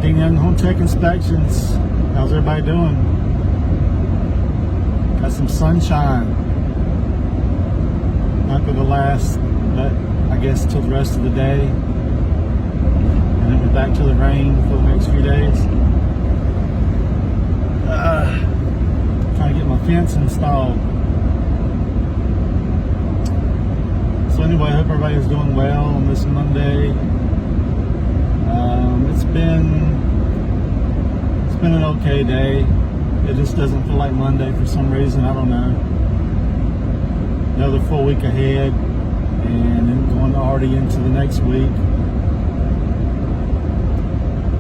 Ding Young Home Tech Inspections. How's everybody doing? Got some sunshine. Not going to last, but I guess till the rest of the day. And then we're back to the rain for the next few days. Trying to get my fence installed. So anyway, I hope everybody's doing well on this Monday. It's been an okay day. It just doesn't feel like Monday for some reason. I don't know. Another full week ahead, and then going already into the next week.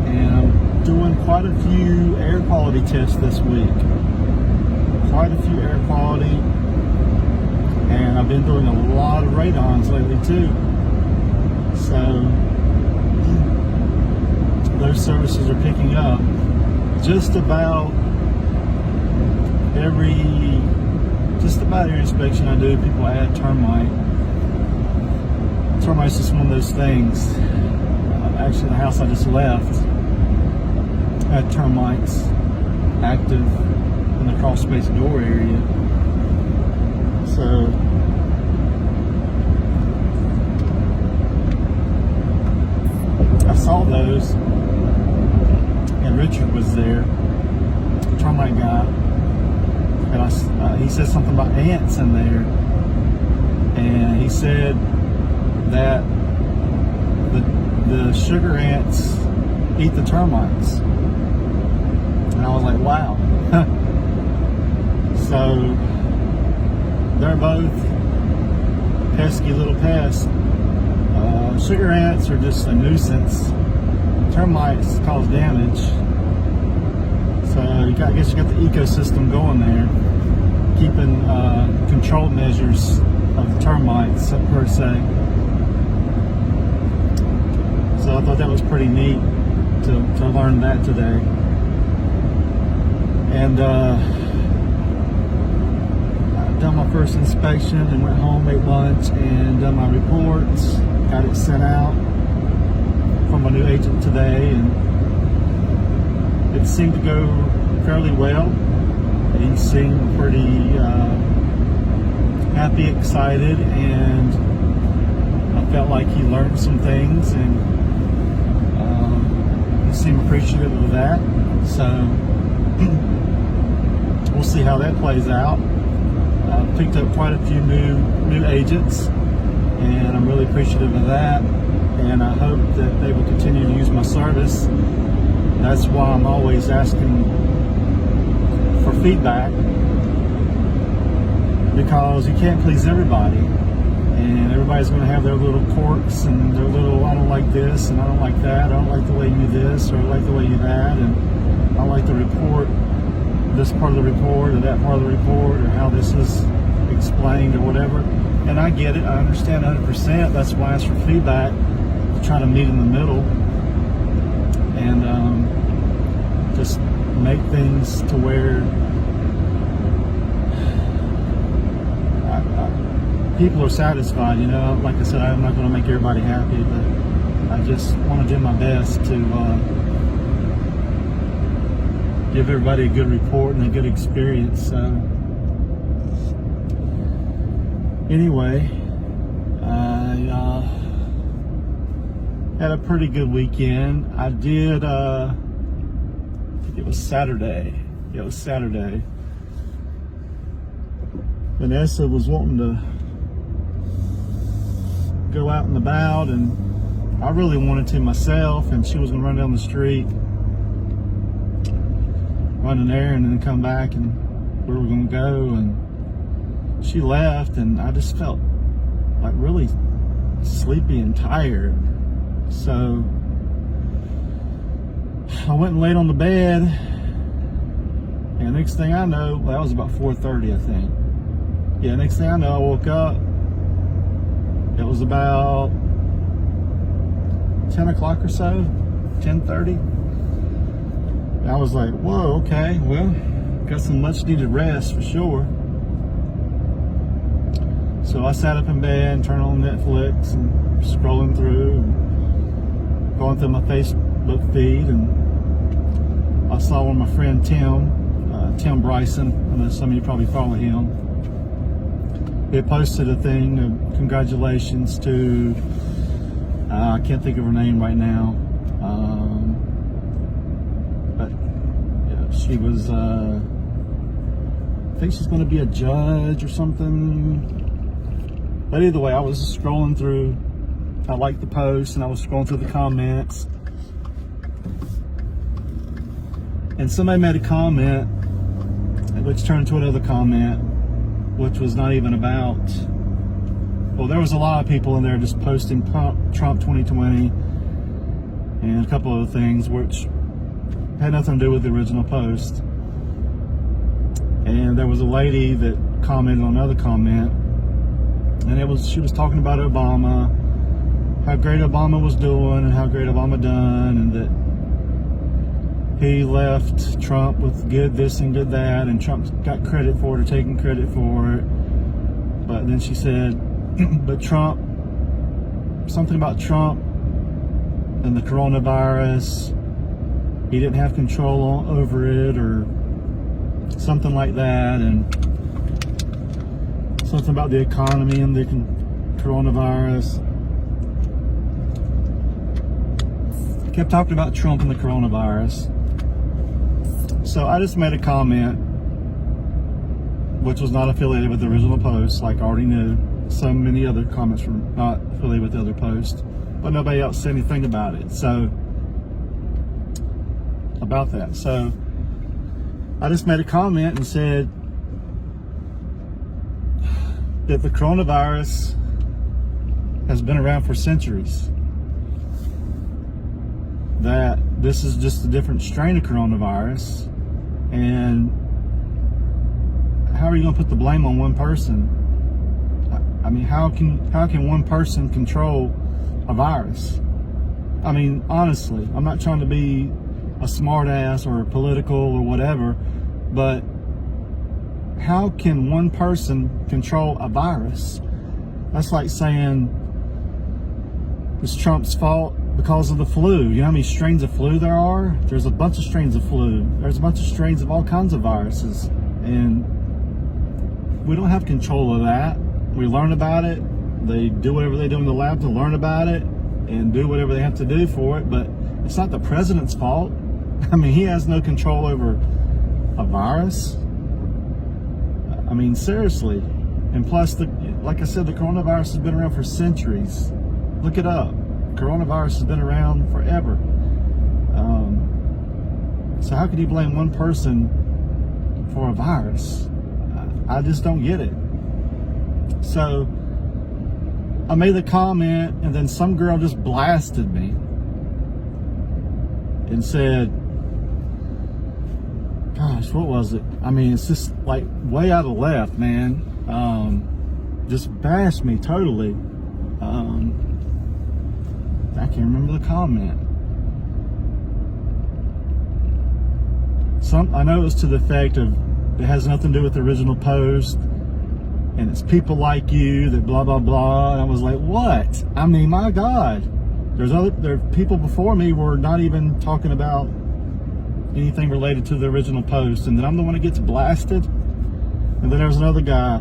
And I'm doing quite a few air quality tests this week. Quite a few air quality. And I've been doing a lot of radons lately too. So those services are picking up. Just about every inspection I do, people add termite. Termite's just one of those things. Actually, the house I just left had termites active in the crawl space door area. So I saw those, and Richard was there, the termite guy, and he said something about ants in there, and he said that the sugar ants eat the termites, and I was like, wow. So they're both pesky little pests. Sugar ants are just a nuisance. Termites cause damage. So I guess you got the ecosystem going there, keeping control measures of the termites per se. So I thought that was pretty neat to learn that today. And done my first inspection and went home, ate lunch, and done my reports. Got it sent out from my new agent today, and it seemed to go fairly well. He seemed pretty happy, excited, and I felt like he learned some things, and he seemed appreciative of that. So we'll see how that plays out. I've picked up quite a few new agents, and I'm really appreciative of that, and I hope that they will continue to use my service. That's why I'm always asking for feedback, because you can't please everybody, and everybody's going to have their little quirks and their little, I don't like this and I don't like that, I don't like the way you do this or I like the way you do that, and I like the report, this part of the report or that part of the report, or how this is explained or whatever. And I get it, I understand 100%. That's why I ask for feedback, to try to meet in the middle and just make things to where people are satisfied. You know, like I said, I'm not going to make everybody happy, but I just want to do my best to give everybody a good report and a good experience. So anyway, I had a pretty good weekend. I did, I think it was Saturday. Yeah, it was Saturday. Vanessa was wanting to go out and about, and I really wanted to myself, and she was going to run down the street, run an errand, and then come back, and where we're going to go, and she left, and I just felt like really sleepy and tired. So I went and laid on the bed, and next thing I know, well, that was about 4:30, I think. Yeah, next thing I know, I woke up. It was about 10 o'clock or so, 10:30. And I was like, whoa, okay, well, got some much needed rest for sure. So I sat up in bed and turned on Netflix and scrolling through and going through my Facebook feed, and I saw one of my friend Tim Bryson. I know some of you probably follow him. He posted a thing of congratulations to, I can't think of her name right now, but yeah, she was, I think she's going to be a judge or something. But either way, I was scrolling through, I liked the post, and I was scrolling through the comments, and somebody made a comment which turned to another comment, which was not even about, well, there was a lot of people in there just posting Trump 2020 and a couple other things which had nothing to do with the original post. And there was a lady that commented on another comment, and she was talking about Obama, how great Obama was doing and how great Obama done, and that he left Trump with good this and good that, and Trump got credit for it or taking credit for it. But then she said, but Trump, something about Trump and the coronavirus, he didn't have control over it or something like that, and something about the economy and the coronavirus. Kept talking about Trump and the coronavirus. So I just made a comment which was not affiliated with the original post, like I already knew. So many other comments were not affiliated with the other post, but nobody else said anything about it. So, about that. So, I just made a comment and said that the coronavirus has been around for centuries. That this is just a different strain of coronavirus, and how are you going to put the blame on one person? I mean, how can one person control a virus? I mean, honestly, I'm not trying to be a smart ass or political or whatever, but how can one person control a virus? That's like saying it's Trump's fault because of the flu. You know how many strains of flu there are? There's a bunch of strains of flu. There's a bunch of strains of all kinds of viruses, and we don't have control of that. We learn about it. They do whatever they do in the lab to learn about it and do whatever they have to do for it, but it's not the president's fault. I mean, he has no control over a virus. I mean, seriously. And plus, like I said, the coronavirus has been around for centuries. Look it up. Coronavirus has been around forever. So how could you blame one person for a virus? I just don't get it. So I made the comment, and then some girl just blasted me and said, gosh, what was it? I mean, it's just like way out of left, man. Just bashed me totally. I can't remember the comment. I know it was to the effect of, it has nothing to do with the original post, and it's people like you that blah blah blah. And I was like, what? I mean, my God, there are people before me were not even talking about anything related to the original post, and then I'm the one that gets blasted. And then there's another guy,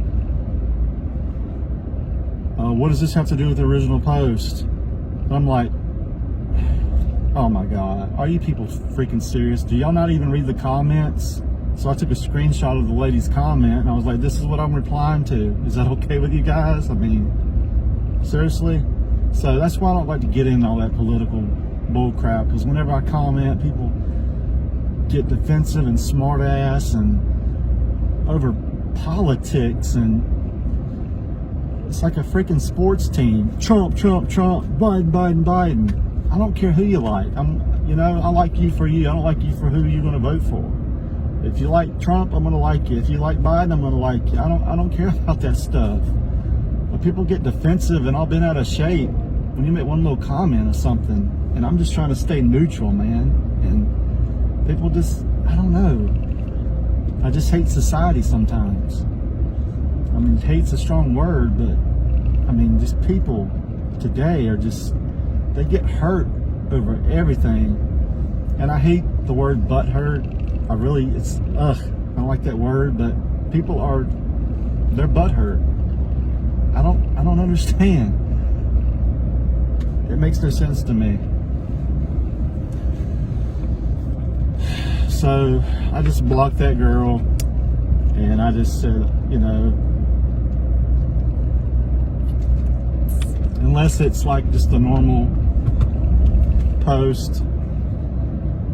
what does this have to do with the original post? And I'm like, oh my God, are you people freaking serious? Do y'all not even read the comments? So I took a screenshot of the lady's comment, and I was like, this is what I'm replying to. Is that okay with you guys? I mean, seriously? So that's why I don't like to get into all that political bull crap, because whenever I comment, people get defensive and smart ass and over politics, and it's like a freaking sports team. Trump, Trump, Trump, Biden, Biden, Biden. I don't care who you like. I like you for you. I don't like you for who you're going to vote for. If you like Trump, I'm going to like you. If you like Biden, I'm going to like you. I don't care about that stuff. But people get defensive and all bent out of shape when you make one little comment or something. And I'm just trying to stay neutral, man. And people just, I don't know. I just hate society sometimes. I mean, hate's a strong word, but I mean, just people today are just, they get hurt over everything. And I hate the word butthurt. I don't like that word, but people they're butthurt. I don't understand. It makes no sense to me. So I just blocked that girl, and I just said, you know, unless it's like just a normal post,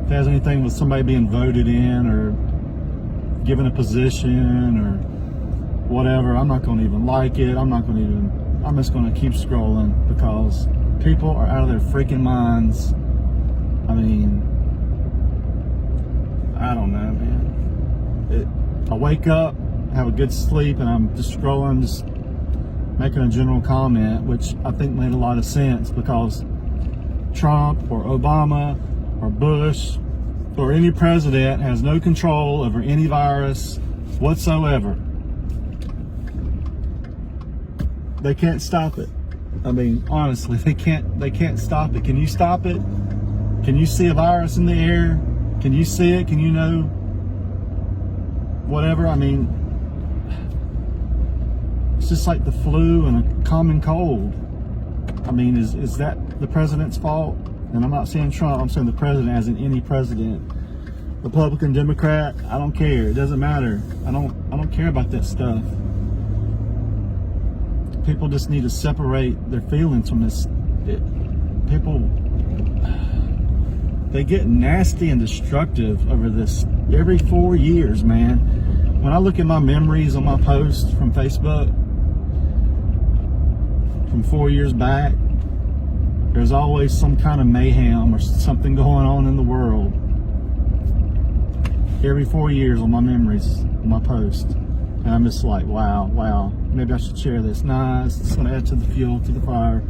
if it has anything with somebody being voted in or given a position or whatever, I'm not going to even like it. I'm just going to keep scrolling, because people are out of their freaking minds. I mean, I don't know, man. I wake up, have a good sleep, and I'm just scrolling, just making a general comment, which I think made a lot of sense, because Trump or Obama or Bush or any president has no control over any virus whatsoever. They can't stop it. I mean, honestly, they can't stop it. Can you stop it? Can you see a virus in the air? Can you see it? Can you know whatever? I mean, it's just like the flu and a common cold. I mean, is that the president's fault? And I'm not saying Trump, I'm saying the president, as in any president. Republican, Democrat, I don't care. It doesn't matter. I don't care about that stuff. People just need to separate their feelings from this. People, they get nasty and destructive over this every 4 years, man. When I look at my memories on my posts from Facebook from 4 years back, there's always some kind of mayhem or something going on in the world. Every 4 years on my memories, on my post. And I'm just like, wow, maybe I should share this. Nah, it's just gonna add to the fuel, to the fire.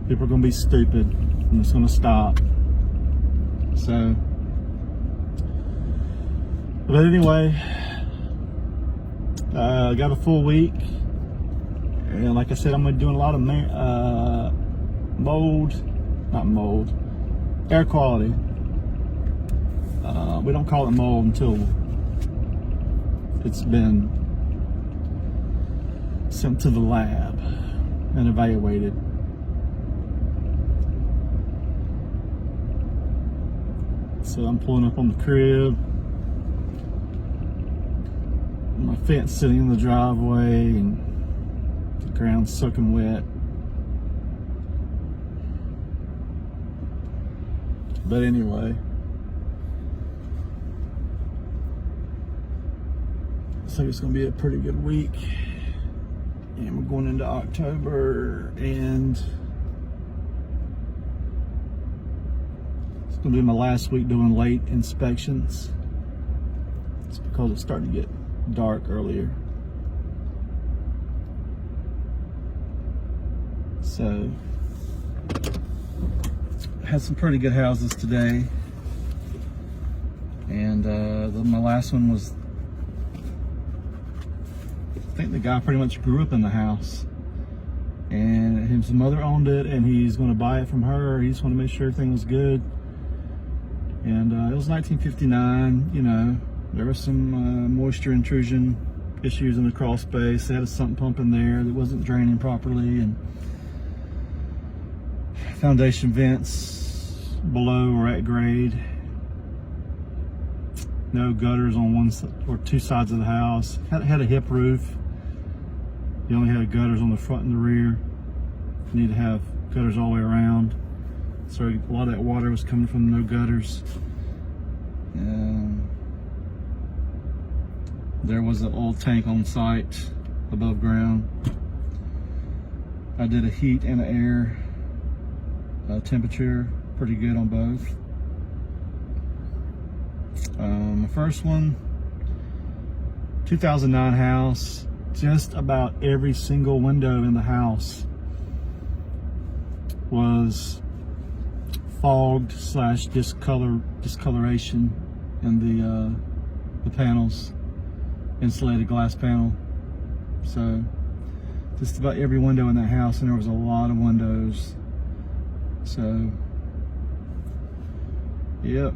People are gonna be stupid, and it's gonna stop. So, but anyway, I got a full week, and like I said, I'm gonna be doing a lot of air quality. We don't call it mold until it's been sent to the lab and evaluated. So I'm pulling up on the crib, my fence sitting in the driveway, and the ground's soaking wet. But anyway, so it's going to be a pretty good week, and we're going into October, and it's going to be my last week doing late inspections. It's because it's starting to get dark earlier. So had some pretty good houses today, and my last one was, I think the guy pretty much grew up in the house, and his mother owned it, and he's going to buy it from her. He just wanted to make sure everything was good. And it was 1959. You know, there was some moisture intrusion issues in the crawl space. They had a sump pump in there that wasn't draining properly, and foundation vents below were at grade. No gutters on one or two sides of the house. Had a hip roof. You only had gutters on the front and the rear. You need to have gutters all the way around. So a lot of that water was coming from no gutters. There was an old tank on site above ground. I did a heat and an air temperature, pretty good on both. The first one, 2009 house, just about every single window in the house was fogged / discoloration in the panels, insulated glass panel. So just about every window in that house, and there was a lot of windows. So yep,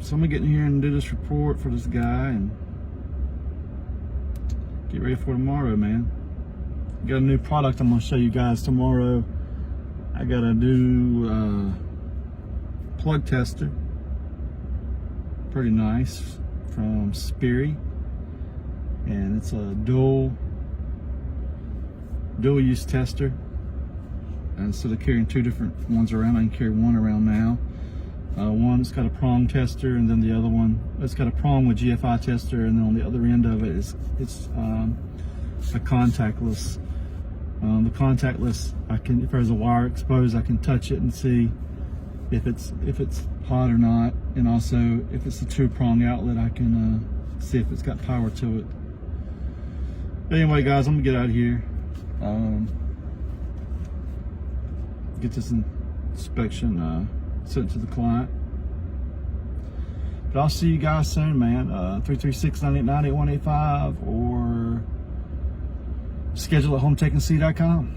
So I'm gonna get in here and do this report for this guy and get ready for tomorrow, man. Got a new product I'm gonna show you guys tomorrow. I got a new plug tester, pretty nice, from Sperry, and it's a dual use tester. And instead of carrying two different ones around, I can carry one around now. One's got a prong tester, and then the other one, it's got a prong with GFI tester, and then on the other end of it is a contactless. The contactless, if there's a wire exposed, I can touch it and see if it's hot or not, and also if it's a two prong outlet, I can see if it's got power to it. But anyway, guys, I'm gonna get out of here. Get this inspection sent to the client. But I'll see you guys soon, man. 336-989-8185 or schedule at hometakandc.com.